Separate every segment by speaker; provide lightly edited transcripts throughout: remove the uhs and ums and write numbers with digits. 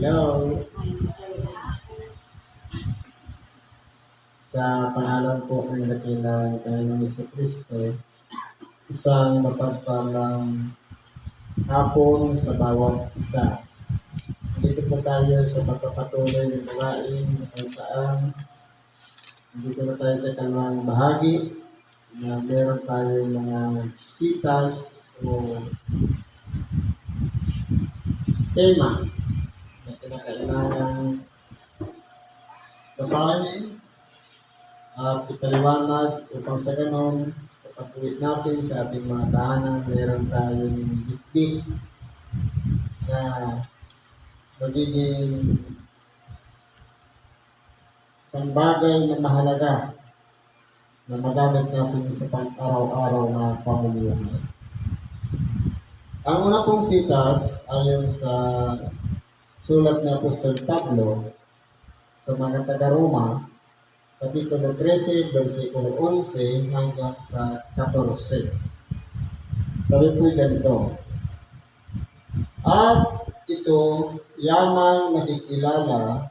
Speaker 1: Hello. Sa pangalan po ng dakilang Panginoong Jesucristo, isang mapagpalang hapon sa bawat isa. Dito po tayo sa pagpapatuloy ng gawain kung saan dito na tayo sa kanang bahagi na meron tayo mga sitas o tema na kinakailangan basahin at ipaliwanag upang sa ganon sa pag-uwi natin sa ating mga tahanan meron tayong bitbit na magiging isang bagay na mahalaga na magamit natin sa pang-araw-araw na pamumuhay. Ang una pong sitas ayon sa sulat ni Apostol Pablo sa mga taga-Roma, Kapitulo 13, versikulo 11 hanggang sa 14. Sabi po ganito, at ito yamang nakikilala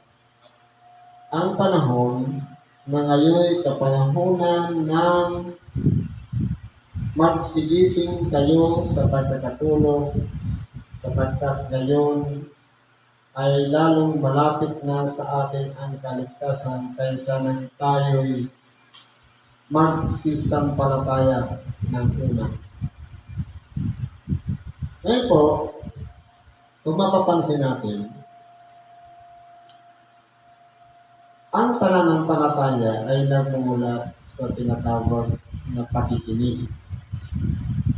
Speaker 1: ang panahon na ngayon kapanahunan ng magsigising kayo sa pagkakatulog sapagkat ngayon ay lalong malapit na sa atin ang kaligtasan kaysa nang tayo'y magsisampalataya ng una. Ngayon po, kung mapapansin natin, ang pananampalataya ay nagmumula sa tinatawag na pakikinig.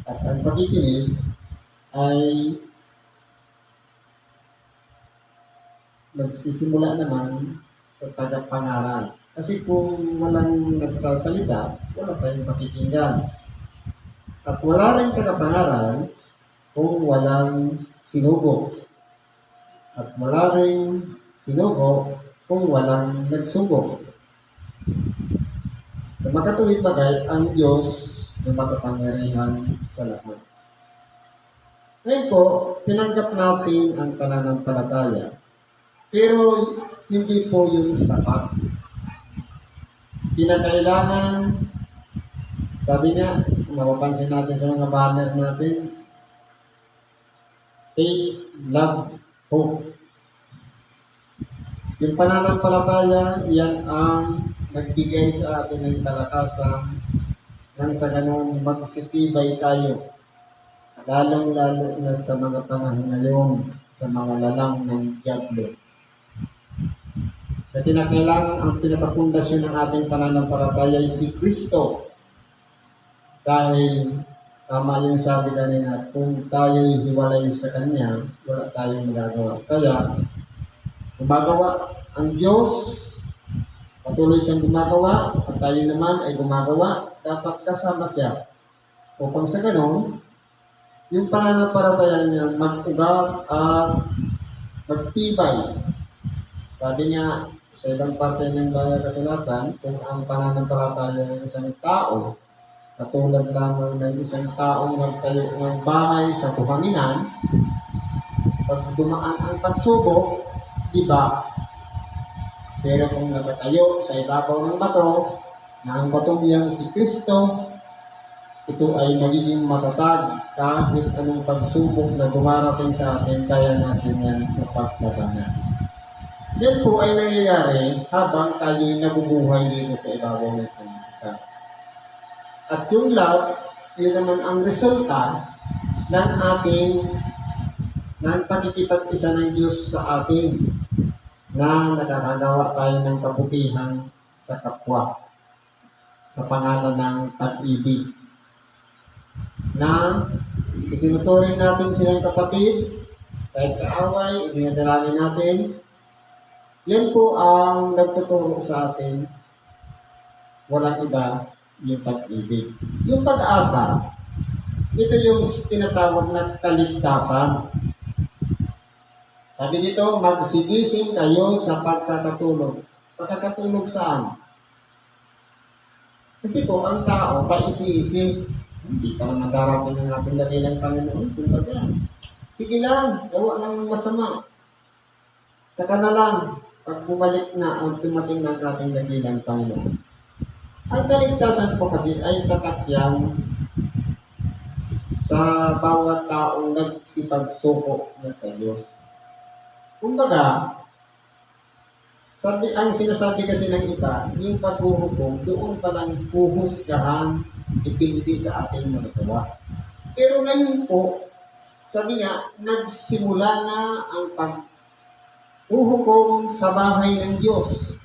Speaker 1: At ang pakikinig ay nagsisimula naman sa tagapangaral. Kasi kung walang nagsasalita, wala tayong pakikinggan. At wala rin tagapangaral kung walang sinugo. At wala rin sinugo kung walang nagsugo. Sa makatuwid bagay, ang Diyos na makapangyarihan sa lahat. Ngayon po, tinanggap natin ang pananampalataya. Pero hindi po yun sapat. Kinakailangan, sabi nga, mapapansin natin sa mga banner natin, faith, love, hope. Yung pananampalataya, yan ang nagbigay sa atin ng kalakasan nang sa ganun magsitibay tayo. Lalong-lalo na sa mga panahon ngayon, sa mga lalang ng diablo. Na kinakailangan ang pinapapundasyon ng ating pananampalataya ay si Kristo. Dahil tama yung sabi kanina, kung tayo'y hiwalay sa Kanya, wala tayong magagawa. Kaya, gumagawa ang Diyos, patuloy siyang gumagawa, at tayo naman ay gumagawa, dapat kasama siya. Upang sa ganun, yung pananampalataya niya mag-ugat at magtibay. Sabi niya, sa ibang parte ng kasulatan, kung ang pananampalataya ng isang tao, katulad lamang ng isang taong nagtayo ng bahay sa buhanginan, pag dumaan ang pagsubok, iba. Pero kung nakatayo sa ibabaw ng bato, na ang batong yan si Kristo, ito ay magiging matatag kahit anong pagsubok na dumarating sa atin, kaya natin yan mapaglabanan. Yan po ay nangyayari habang tayo'y nabubuhay dito sa ibabaw ng sanlibutan. At yung love, yun naman ang resulta ng ating pakikipag-isa ng Diyos sa atin na nakakagawa tayo ng kabutihan sa kapwa sa pangalan ng pag-ibig. Na itinuturing natin silang kapatid, kahit kaaway, idinadalangin natin. Yan po ang nagtuturo sa atin, walang iba, yung pag-ibig. Yung pag-asa, ito yung tinatawag na kaligtasan. Sabi dito, magsigising kayo sa pagkakatulog. Pagkakatulog saan? Kasi po, ang tao, paisi-isi, hindi pa naman darating ng ating dakilang Panginoon. Kumbaga, sige lang, gawa lang ng masama. Saka na lang, pag bumalik na o dumating ng ating dakilang Panginoon. Ang kaligtasan po kasi ay tatak yan sa bawat taong nagsipagsuko na sa Diyos. Kumbaga, ang sinasabi kasi ng iba, yung paghuhukom, doon palang huhusgahan, depende sa ating magagawa. Pero ngayon po, sabi nga, nagsimula na ang paghuhukom sa bahay ng Diyos.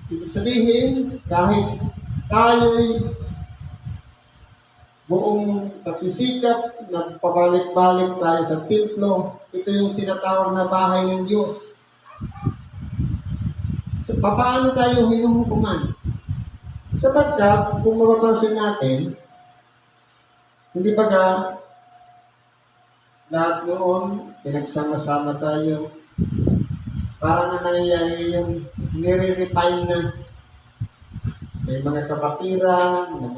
Speaker 1: Ibig sabihin, kahit tayo'y buong pagsisikap, nagpabalik-balik tayo sa templo, ito yung tinatawag na bahay ng Diyos. So, paano tayo hinuhukuman? Sapagkat, kung mapapansin natin, hindi baga lahat noon, pinagsama-sama tayo, parang na nangyayari yung nire-refine na may mga kapatiran na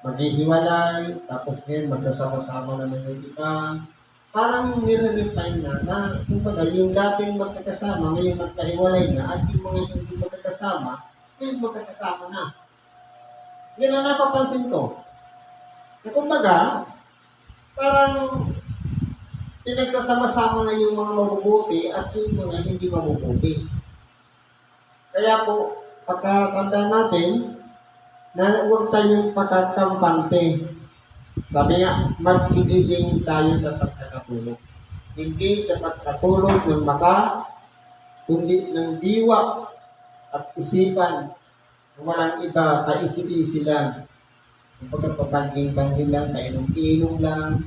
Speaker 1: maghihiwalay, tapos ngayon magsasama-sama na yung iba. Parang nire-refine na kumbaga yung dating magkakasama, ngayon magkahiwalay na, at yung mga hindi magkakasama, ngayon magkakasama na. Yan ang napapansin ko. Na kumbaga, parang pinagsasama-sama na yung mga mabubuti at yung mga hindi mabubuti. Kaya po, pagkakatanda natin, na huwag tayong pagkakampante. Sabi nga, magsigising tayo sa pagkakatulog. Hindi sa pagkatulog ng mata, kundi ng diwa at isipan. Walang iba, kaisip-isip lang. Yung pagkapabangking-bangking lang, kainom-inom lang.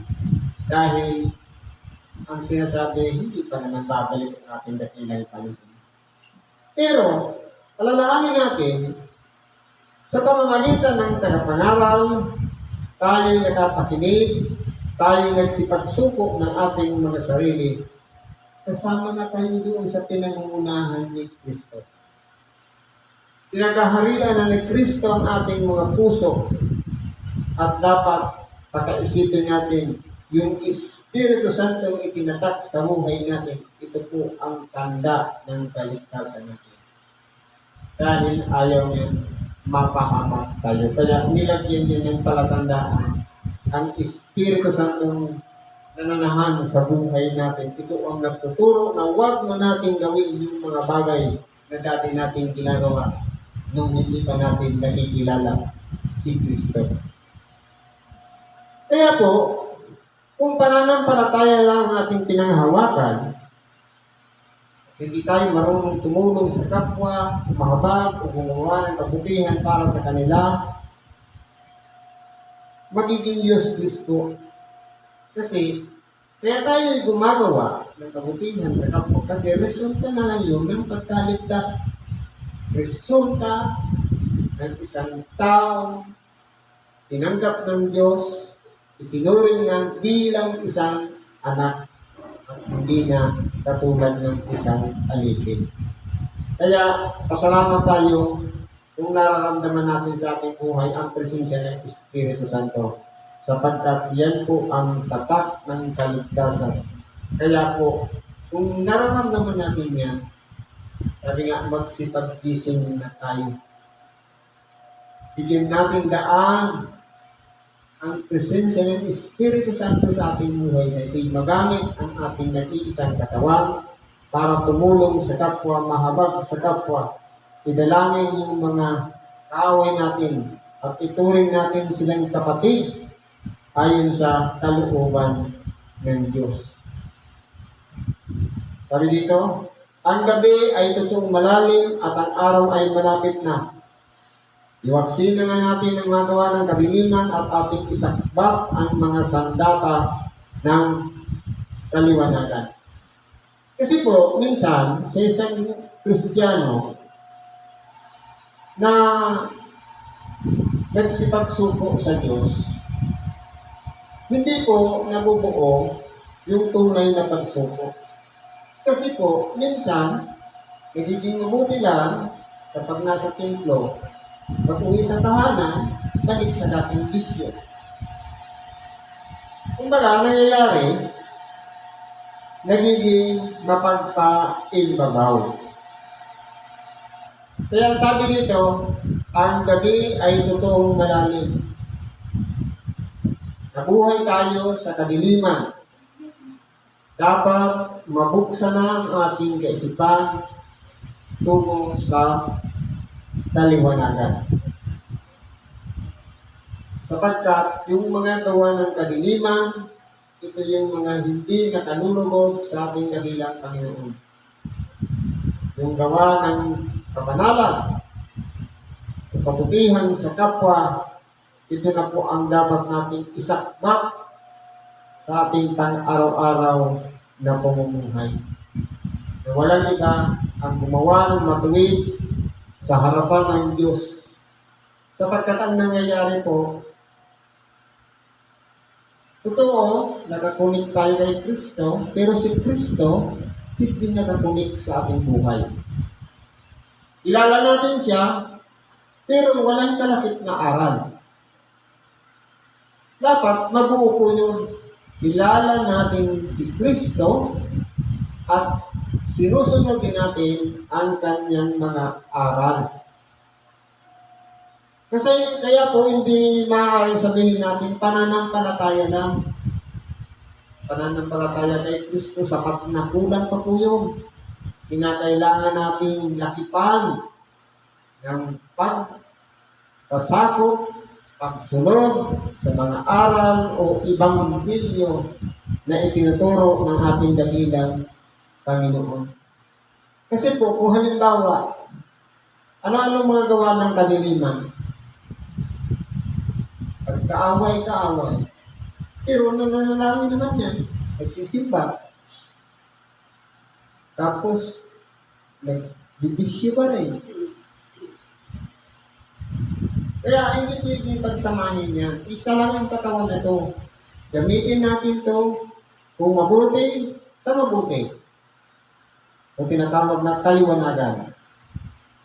Speaker 1: Dahil ang sinasabi, hindi pa naman babalik ang ating dakilang Panginoon. Pero, alalahanin natin, sa pamamagitan ng tagapangaral, tayo'y nakapakinig, tayo'y nagsipagsuko ng ating mga sarili, kasama na tayo doon sa pinangungunahan ni Kristo. Pinagaharian na ni Kristo ang ating mga puso at dapat pakaisipin natin yung Espiritu Santo ang itinatak sa buhay natin. Ito po ang tanda ng kaligtasan natin. Dahil ayaw niya mapahamak tayo. Kaya nilagyan niya ng palatandaan ang Espiritu Santo nananahan sa buhay natin. Ito ang nagtuturo na huwag na natin gawin yung mga bagay na dati natin ginagawa nung hindi pa natin nakikilala si Kristo. Kaya po, kung pananampalataya lang ang ating pinanghahawakan, hindi tayo marunong tumulong sa kapwa, umahabag o gumawa ng kabutihan para sa kanila, magiging useless po. Kasi, kaya tayo gumagawa ng kabutihan sa kapwa kasi resulta na lang yun ng pagkaligtas. Resulta ng isang tao tinanggap ng Diyos, itinuring nga bilang isang anak at hindi na katulad ng isang alipin. Kaya, pasalamat tayo kung nararamdaman natin sa ating buhay ang presensya ng Espiritu Santo sapagkat yan po ang tatak ng kaligtasan. Kaya po, kung nararamdaman natin yan, sabi nga, magsipag-gising na tayo. Bigyan natin daan ang presensya ng Espiritu Santo sa ating buhay na ito'y magamit ang ating nag-iisang katawan para tumulong sa kapwa, mahabag sa kapwa. Idalangin yung mga kaaway natin at ituring natin silang kapatid ayon sa kalooban ng Diyos. Sabi dito, ang gabi ay tutong malalim at ang araw ay malapit na. Iwaksin na nga natin ang mga gawa ng kabiliman at ating isakbak ang mga sandata ng kaliwanagan. Kasi po, minsan, sa isang Kristiyano na nagsipagsuko sa Diyos, hindi po nabubuo yung tunay na pagsuko. Kasi po, minsan, nagiging mabuti lang kapag nasa templo, pag-uwi sa tahanan, balik sa dating bisyo. Kumbaga, nangyayari, nagiging mapagpaimbabaw. Kaya sabi dito, ang gabi ay totoong malalim. Nabuhay tayo sa kadiliman. Dapat mabuksan na ang ating kaisipan tungo sa kaliwanagan. Sapagkat yung mga gawa ng kadiliman, ito yung mga hindi nakalulugod sa ating kanilang Panginoon. Yung gawa ng kabanalan, yung kabutihan sa kapwa, ito na po ang dapat nating isakbat sa ating pang-araw-araw na pamumuhay. Na walang iba ang gumawa ng matuwid sa harapan ng Diyos. Sapagkat ang nangyayari po, totoo, nakakunik tayo kay Kristo, pero si Kristo hindi nakakunik sa ating buhay. Kilala natin siya, pero walang kalakip na aral. Dapat mabuo po yun. Kilala natin si Kristo at sinusunod din natin ang kanyang mga aral. Kasi kaya po hindi maaaring sabihin natin pananampalataya lang. Pananampalataya kay Kristo, sapat na kulang pa po yun. Kinakailangan nating lakipan ng pagpasakop, pagsunod sa mga aral o ibang bilyo na itinuturo ng ating dakilang Panginoon. Kasi po, kung halimbawa, ano-ano mga gawa ng kadiliman? Pagkaaway-kaaway. Pero nananalangin naman yan. Nagsisimba. Tapos, nagbibisyo pa rin. Kaya hindi pwedeng pagsamahin yan. Isa lang ang katawan na ito. Gamitin natin ito kung mabuti, sa mabuti. O tinatawag na kaliwanagan.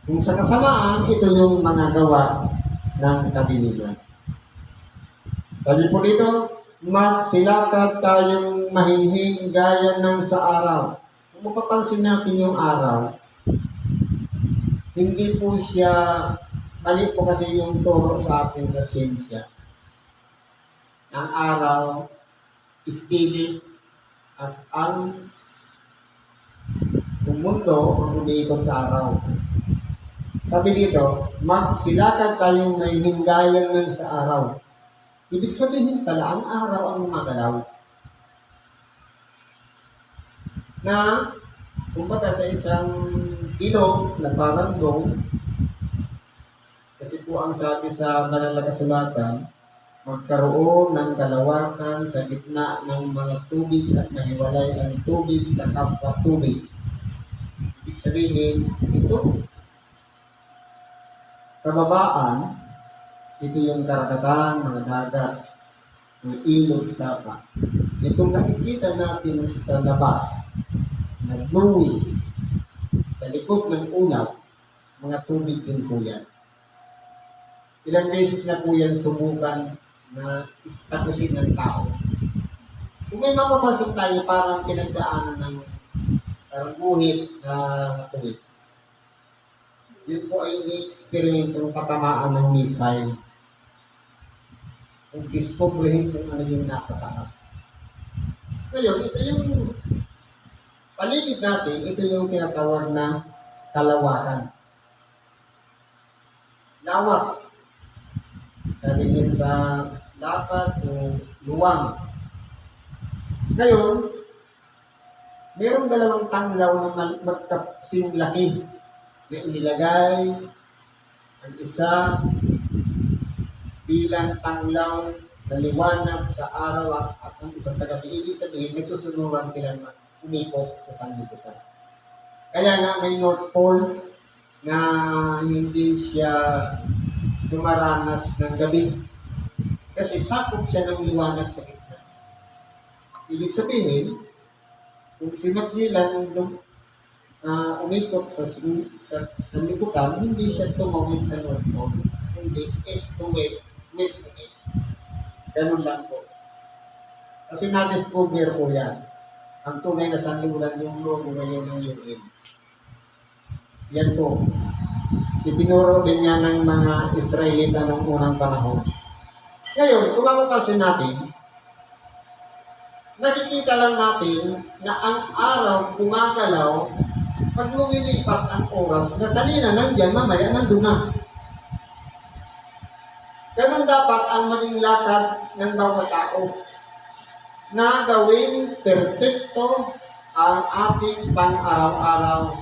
Speaker 1: Kung sa kasamaan, ito yung mga gawa ng kadiliman. Sabi po dito, magsilakad tayong mahinhin gaya ng sa araw. Kung mapapansin natin yung araw, hindi po siya, mali po kasi yung turo sa atin sa siyensya. Ang araw, steady, at ang mundo ang umiikot sa araw. Sabi dito, magsilakad tayong mahinhin gaya ng sa araw. Ibig sabihin pala, ang araw ang gumagalaw. Na, kumbaga sa isang ilog na parang dome, kasi po ang sabi sa banal na kasulatan, magkaroon ng kalawakan sa gitna ng mga tubig at mahiwalay ang tubig sa kapwa tubig. Ibig sabihin, ito, kababaan, ito yung karagatan, mga dagat, ng ilog, sapa. Itong nakikita natin sa labas, na bluish, sa likod ng ulap, mga tubig din po yan. Ilang beses na po yan subukan na tapusin ng tao. Kung may mapapansin tayo, parang pinagdaanan ng parang buhit na tubig. Yun po ay ini-experimentong patamaan ng missile. Kung discoveryhin kung ano yung nasa taas. Ngayon, ito yung paligid natin, ito yung tinatawag na kalawakan. Lawak. Dalingin sa dapat o luwang. Ngayon, mayroong dalawang tanglaw na magkapsing laki na inilagay ang isa bilang tanglaw na liwanag sa araw at ang isa sa gabi. Ibig sabihin, nagsusunuran sila na umipot sa sanlibutan. Kaya nga may North Pole na hindi siya dumaranas ng gabi. Kasi sakop siya ng liwanag sa gitna. Ibig sabihin, kung si Magellan umikot sa liputan, hindi siya tumawid sa North Pole. Hindi, east to west, west to east. Ganun lang po. Kasi na-discover po yan. Ang tunay na sanlibutan yung logo ngayon ng UN. Yan po. Itinuro din yan ng mga Israelita noong unang panahon. Ngayon, kung mapapansin natin, nakikita lang natin na ang araw gumagalaw pag lumilipas ang oras na kanina nandiyan, mamaya nandun na. Ganun dapat ang maging lakad ng bawat tao na gawing perpekto ang ating pang-araw-araw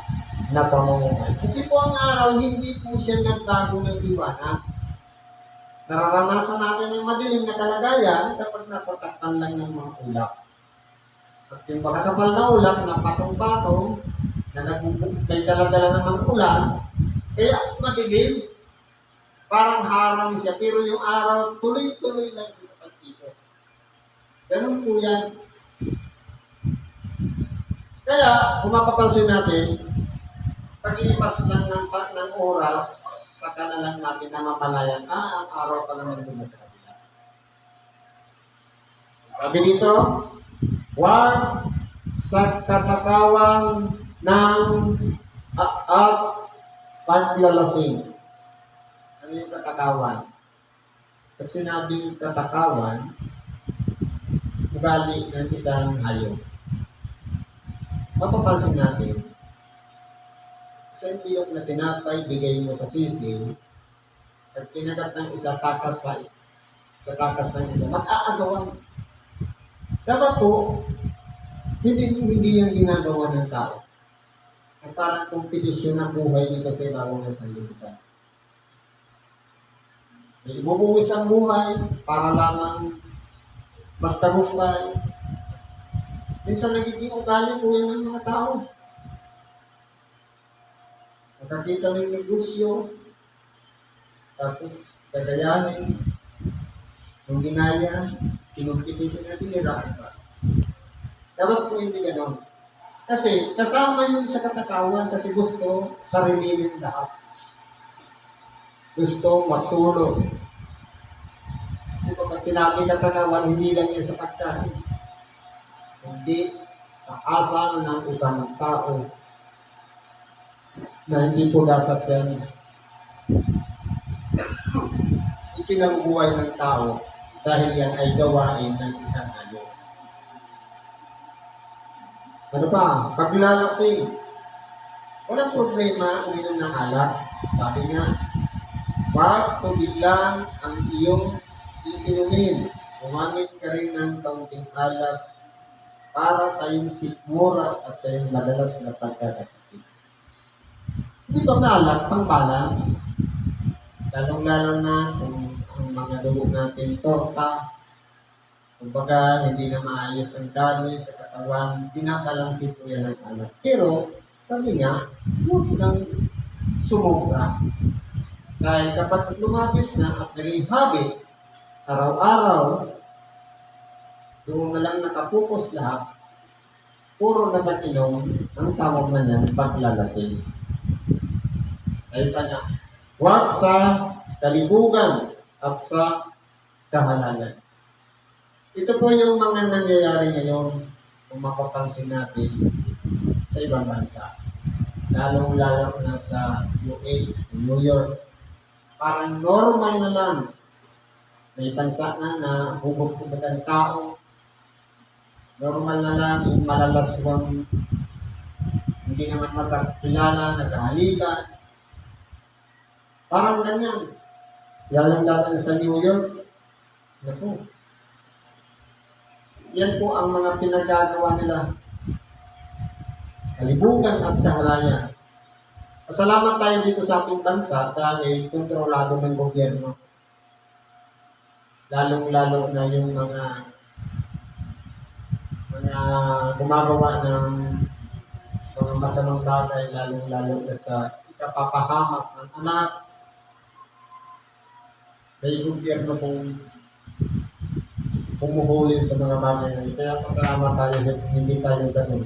Speaker 1: na pamumuhay. Kasi po ang araw, hindi po siya nagbago ng liwanag. Nararanasan natin ang madilim na kalagayan kapag napatakpan lang ng mga ulap. At yung makakapal na ulap na patong-patong, na may dala-dala ng mga ulan, kaya madilim. Parang harang siya, pero yung araw, tuloy-tuloy lang siya sa pagkikot. Ganun po yan. Kaya, kung mapapansin natin, paglipas lang ng oras, saka na lang natin na mapalayan, ang araw pa naman doon sa kabila. Sabi dito, huwag sa katakawan ng at paglalasing. Ano yung katakawan? Pag sinabing katakawan, ugali ng isang hayop. Mapapansin natin, isang tiyok na tinapay, bigay mo sa sisiw, at kinagat ng isa, takas ng isa, mag-aagawan. Dapat po, hindi yung ginagawa ng tao. At parang kompetisyon ng buhay dito sa ibabaw ng sanlibutan. May ibubuwis ang buhay para lamang magtagumpay. Minsan nagiging ugali po yan ng mga tao. Nakakita ng negosyo, tapos gagayahin, yung ginaya, kinumpitisin na siniraan pa. Dapat po hindi ganon. Kasi kasama yun sa katakawan kasi gusto sarilinin lahat. Gusto matulog. Kasi kapag sinabi katakawan, hindi lang yan sa pagkain. Hindi sa asal ng isang tao na hindi po dapat yan ikinabubuhay ng tao dahil yan ay gawain ng isang hayop. Ano pa? Paglalasing. Walang problema uminom ng alak. Sabi nga, wag tubig lang ang iyong iinumin. Gumamit ka rin ng kaunting alak para sa iyong sikmura at sa iyong madalas na pagkakatipid. Hindi ba na alak pang balance? Lalong-lalo na kung ang mga dugo natin torta, kumbaga, hindi na maayos ang daloy sa katawan, binabalansin po yan ng alak. Pero, sabi nga, huwag nang sumubra. Dahil kapag lumapis na at naging habit, araw-araw, doon na lang nakapukos lahat, puro na inom, ang tawag na niyan, paglalasing. Ay pa niya, huwag sa kalibugan at sa kahalangan. Ito po yung mga nangyayari ngayon kung mapapansin natin sa ibang bansa. Lalong-lalo na sa US, New York. Parang normal na lang. May bansa na hubog-hubog ang tao. Normal na lang yung malalaswang hindi naman magkakilala, naghahalikan. Parang ganyan. Lalong-lalo sa New York. Naku. Yan po ang mga pinagagawa nila. Kalibugan at kahalayan. Pasalamat tayo dito sa ating bansa dahil kontrolado ng gobyerno. Lalong-lalo na yung mga gumagawa ng mga masamang bagay, lalong-lalo na sa ikapapahamak ng anak. May gobyerno pong pumuhuli sa mga bagay na ito. Kaya pasalamat tayo hindi tayo ganun.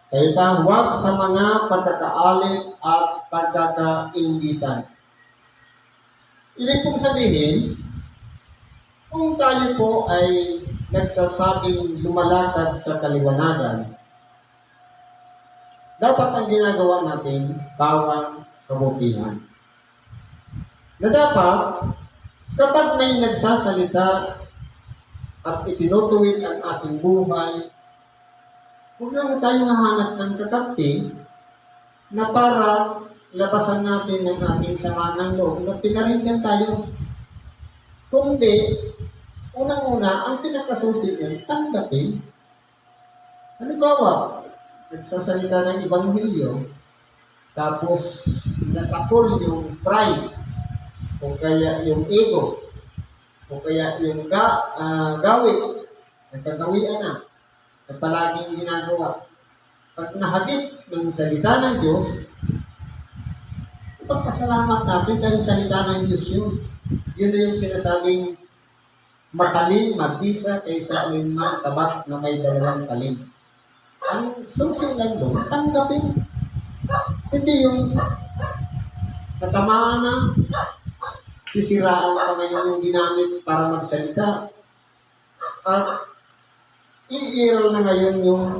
Speaker 1: Sa iba, huwag sa mga pagkakaalit at pagkakaingitan. Ibig pong sabihin, kung tayo po ay nagsasabing lumalakad sa kaliwanagan, dapat ang ginagawa natin, bawang kabutihan. Na dapat, kapag may nagsasalita at itinutuwid ang ating buhay, huwag lang tayong hahanap ng kakampi na para labasan natin ang ating sama ng loob na pinaringgan tayo. Kundi, unang-una, ang pinakasusi niyan, tanggapin. Halimbawa, nagsasalita ng Ebanghelyo, tapos nasakol yung pride, o kaya yung ego, o kaya yung gawin, nagkagawian na palaging ginagawa. Pag nahagip ng salita ng Diyos, ipagpasalamat natin dahil salita ng Diyos yun. Yun na yung sinasabing matalim, magbisa kaysa alinman tabak na may dalawang talim. Ang susi lang doon, tanggapin. Hindi yung natamaan na, sisiraan pa ngayon yung ginamit para magsalita. At iiral na ngayon yung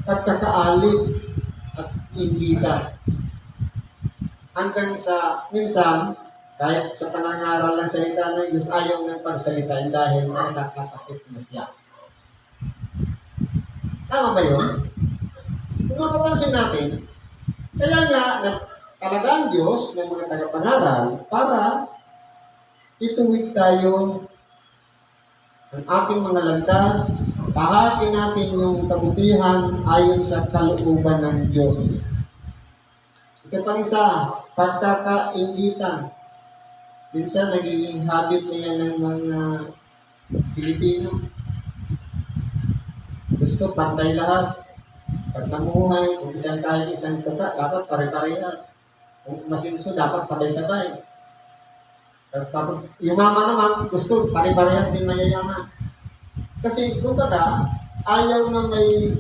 Speaker 1: pagkakaalit at inggitan. Hanggang sa minsan, kahit sa panangaral ng salita ng Diyos, ayaw ng pagsalitain dahil nakakasakit na siya. Tama ba yun? Kung mapapansin natin, kaya nga talaga ang Diyos ng mga tagapangaral para ituwid tayo ang ating mga landas, tahakin natin yung kabutihan ayon sa kalooban ng Diyos. Ito pa isa, pagkakaingitan. Minsan nagiging habit na yan ng mga Pilipino. Gusto pantay lahat. Pag namuhay, kung isang tuka, dapat pare-parehas. Kung masinso, dapat sabay-sabay. Yumaman naman, gusto pare-parehas din mayayaman. Kasi, kumbaga, ayaw na may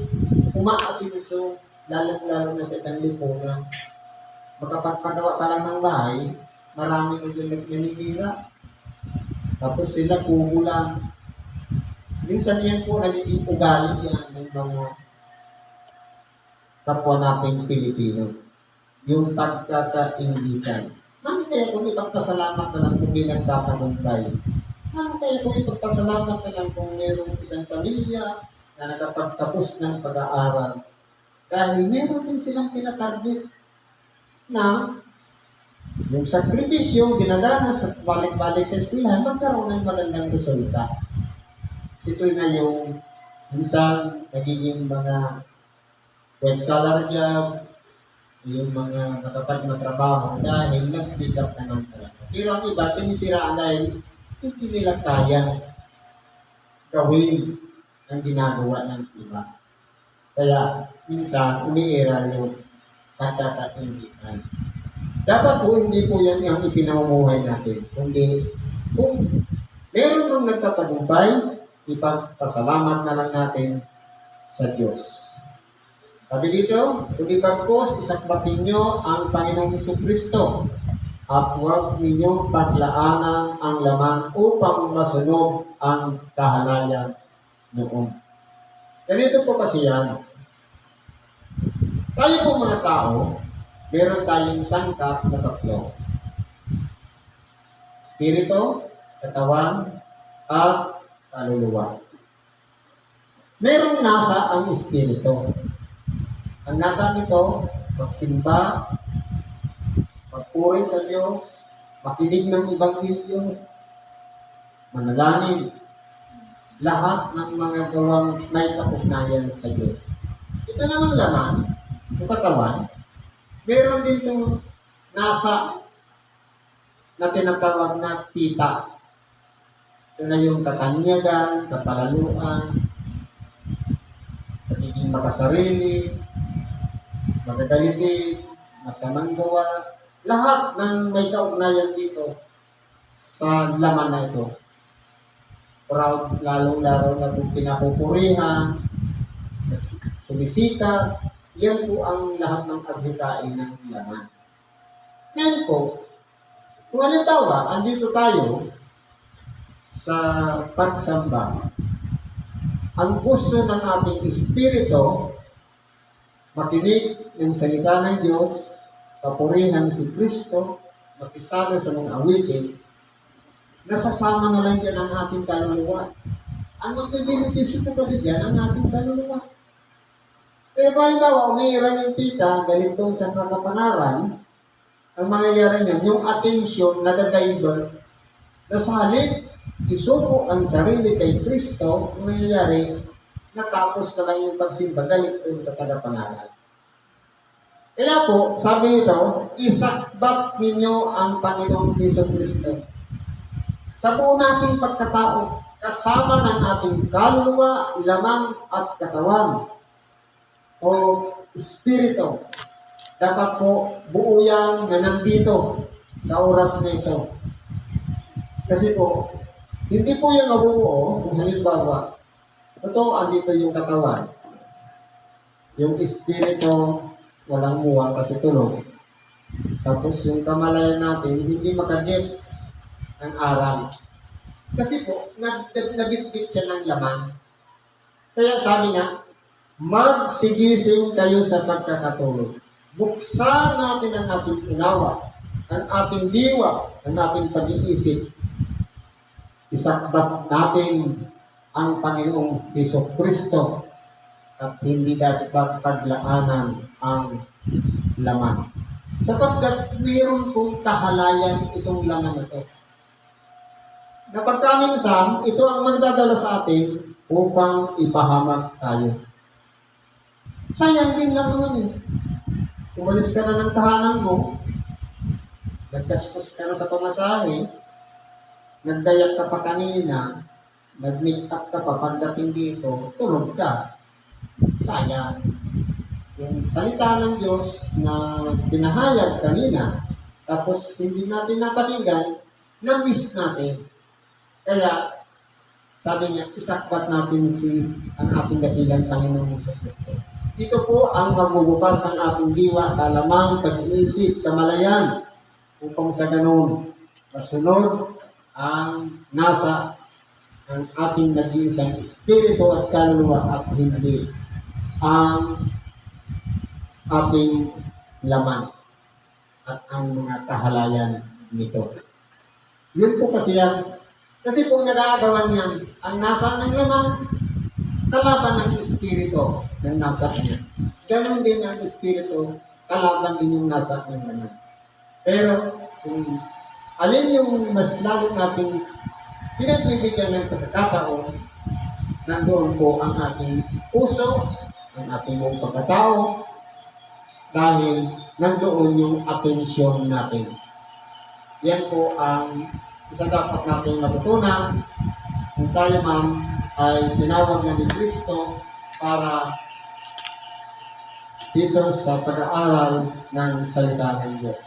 Speaker 1: umaasinso, lalo na sa isang lipunan. Magkapagpagawa pa lang ng bahay, marami na dyan naninira. Tapos sila kubo lang. Minsan yan po nagiging ugali yan ng mga kapwa nating Pilipino. Yung pagkakaingitan. Ano kaya kung ipagpasalamat na lang kung may nagtatagumpay? Ano kaya kung ipagpasalamat na lang kung mayroong isang pamilya na nakapagtapos ng pag-aaral? Dahil meron din silang tinatarget na yung sakripisyo, dinadanas at balik-balik sa eskwelahan, magkaroon ng magandang resulta. Ito na yung minsan nagiging mga white-collar job, yung mga natatag na trabaho dahil nagsikap na ng talaga. Pero ang iba, sinisiraan dahil hindi nila kaya gawin ang ginagawa ng iba. Kaya minsan umiira yung pagkakaingitan. Dapat po hindi po yan ang ipinamumuhay natin. Kundi kung meron nung nagtatagumpay, ipagpasalamat na lang natin sa Diyos. Sabi dito, kundi bagkos isakbatin nyo ang Panginoong Jesucristo at huwag ninyong paglaanan ang laman upang masunog ang kahalayan noon. Ganito po kasi yan. Tayo po mga tao, meron tayong sangkap na tatlo. Espiritu, katawan, at kaluluwa. Merong nasa ang espiritu. Ang nasa nito, magsimba, magpuri sa Diyos, makinig ng Ebanghelyo, manalangin, lahat ng mga gawang may kapugnayan sa Diyos. Ito naman laman, yung katawan, meron din itong nasa na tinatawag na pita. Ito na yung katanyagan, kapalaluan, pagiging makasarili, magagalitin, masamang gawa, lahat ng may kaugnayan dito sa laman na ito. Proud, lalong-laro na kung pinapupurihan, sumisika, yan po ang lahat ng paghitain ng laman. Ngayon po, kung halimbawa, andito tayo sa pagsamba, ang gusto ng ating espiritu, makinig ng salita ng Diyos, papurihan si Kristo, makisalo sa mga awitin, nasasama na lang dyan ang ating kaluluwa. Ang magbibenepisyo po kasi dyan ang ating kaluluwa. Pero kung halimbawa, umiiran yung tita, galing doon sa kakapanaran, ang mangyayari niyan, yung atensyon na the-diver, na sa halip, isuko ang sarili kay Kristo, ang nangyayari, natapos na lang yung pagsimba, galing doon sa tagapanaran. Kaya po, sabi nito, isakbat ninyo ang Panginoong Hesus Kristo. Sa buo nating pagkatao, kasama ng ating kaluluwa, laman at katawan, o espiritu, dapat po buo yan na nandito sa oras na ito. Kasi po, hindi po yan mabubuo kung halimbawa, ito, andito yung katawan. Yung espiritu, walang muwang kasi tulog. Tapos yung kamalayan natin, hindi makagets ang aral. Kasi po, nabitbit siya ng laman. Kaya sabi nga, magsigising kayo sa pagkakatulog. Buksan natin ang ating unawa, ang ating diwa, ang ating pag-iisip. Isakbat natin ang Panginoong Hesus Kristo at hindi dapat paglaanan ang laman. Sapagkat mayroon pong kahalayan itong laman ito. Na pagkaminsan, ito ang magdadala sa atin upang ipahamak tayo. Sayang din lang naman eh. Umalis ka na ng tahanan mo, naggastos ka na sa pamasahe, nagdayak ka pa kanina, nag-make up ka pa pagdating dito, tulog ka. Sayang. Yung salita ng Diyos na pinahayag kanina, tapos hindi natin napakinggan, na-miss natin. Kaya, sabi niya, isakbat natin ang ating dakilang Panginoong Hesus Kristo. Dito po ang magbubukas ng ating diwa, kalamang, pag-iisip, kamalayan, upang sa ganun, masunod ang nasa ang ating nag-iisang espiritu at kaluluwa at hindi ang ating laman at ang mga kahalayan nito. Yun po kasi yan. Kasi po nag-aagawan niyan, ang nasa ng laman, kalaban ng espiritu ng nasa niya. Ganon din ang espiritu, kalaban din yung nasa ng laman. Pero kung alin yung mas lalo nating pinagbibigyan ng pagkakataon, nandoon po ang ating puso, ang ating buong pagkatao, dahil nandoon yung atensyon natin. Yan po ang isa dapat natin matutunan kung tayo man ay tinawag na ni Kristo para dito sa pag-aaral ng salita ng Diyos.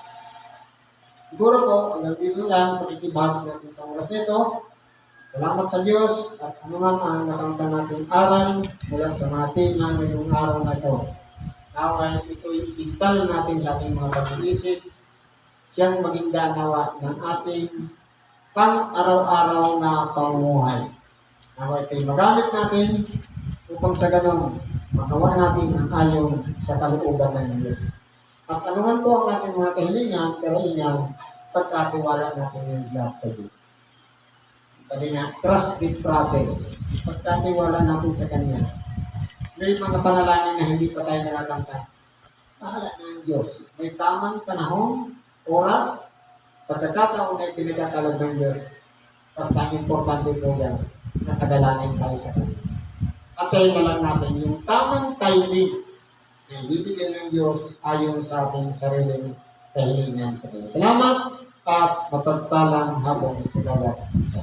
Speaker 1: Siguro po, hanggang dito lang, pakikibahagi natin sa oras nito. Salamat sa Diyos at anuman ang nakamtan natin aral mula sa mga tema ngayong araw na ito. Naway ito'y itintal natin sa ating mga pag-iisip, siyang maging danawa ng ating pang-araw-araw na pamumuhay. Naway ito'y magamit natin upang sa ganun magawa natin ang ayon sa kalooban ng Diyos. At anuman po ang ating mga kahilingan, karaingan, pagkatiwala natin yung lahat sa Diyos. Sabi nga, trust the process. Pagkatiwala natin sa Kanya. May mga panalangin na hindi pa tayo nakakamtan. Bahala na ang Diyos. May tamang panahon, oras, pagkakataon na pinagkakalog ng Diyos. Basta ang importante po yan, nakadalanin tayo sa Kanya. At tayo na lang natin yung tamang timing na ibibigay ng Diyos ayon sa ating sariling kahilingan sa Kanya. Salamat at mapagpalang hapon sa bawat isa.